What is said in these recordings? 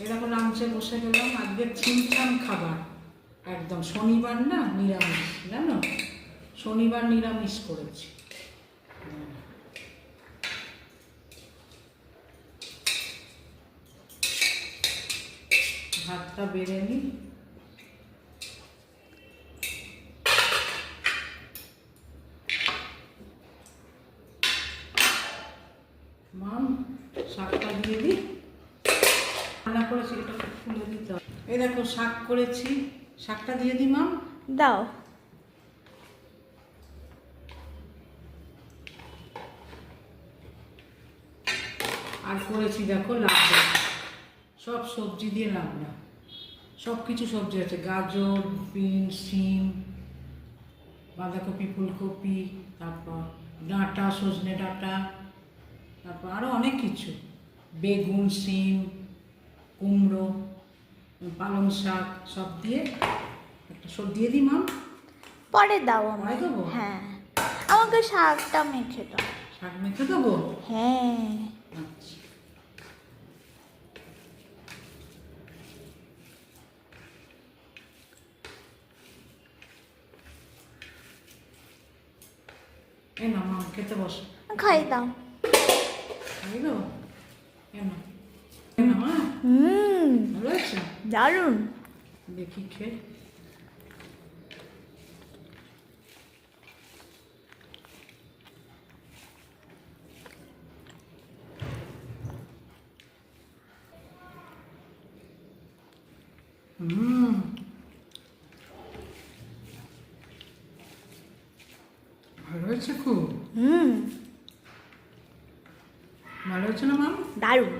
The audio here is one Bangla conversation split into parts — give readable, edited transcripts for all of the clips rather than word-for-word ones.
এরকম লাঞ্চে বসে গেলাম। আজকে ছিমছাম খাবার, একদম শনিবার না, নিরামিষ, জানো, শনিবার নিরামিষ করেছি। ভাতটা বেড়ে নিই। মাম, শাকটা দিয়ে দিই। রান্না করেছি, এটা খুলে দিতে হবে। এই দেখো শাক করেছি, শাকটা দিয়ে দিই মাম। দাও। আর করেছি দেখো লাবড়া, সব সবজি দিয়ে লাবড়া, সব কিছু সবজি আছে, গাজর, বিনস, শিম, বাঁধাকপি, ফুলকপি, তারপর ডাঁটা, সজনে ডাঁটা, তারপর আরও অনেক কিছু, বেগুন, শিম, কুমড়ো, পালং শাক, সব দিয়ে একটা সব দিয়ে দিই মাম। পরে দাও আমায়। পরে দেবো? হ্যাঁ, আমাকে শাকটা মেখে দাও। শাক মেখে দেবো? হ্যাঁ। আচ্ছা। এই না মাম, খেতে বসো। খাই দাও। খাই দেবো? কেন? না মা, ভালো আছে? দারুণ। দেখি খেয়ে। ভালো হয়েছে খুব। ভালো হয়েছে না মাম? দারুণ।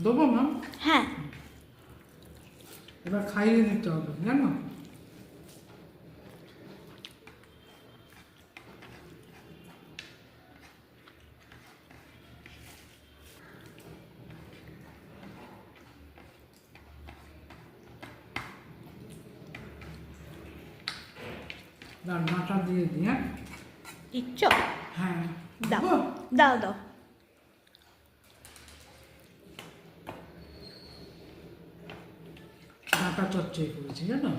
দেবো মাম? হ্যাঁ। এবার খাইয়ে দিতে হবে, জানো। ডাঁটা দিয়ে দিই। হ্যাঁ, দিচ্ছ? হ্যাঁ দাও দেবো? দাও দাও। ডাঁটা চচ্চড়ি করেছি, জানো,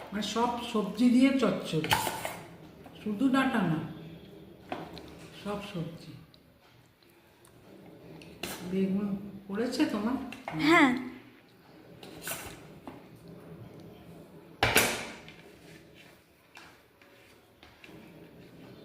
মানে সব সবজি দিয়ে চচ্চড়ি, শুধু ডাঁটা না, সব সবজি। বেগুন পড়েছে তোমার? হ্যাঁ।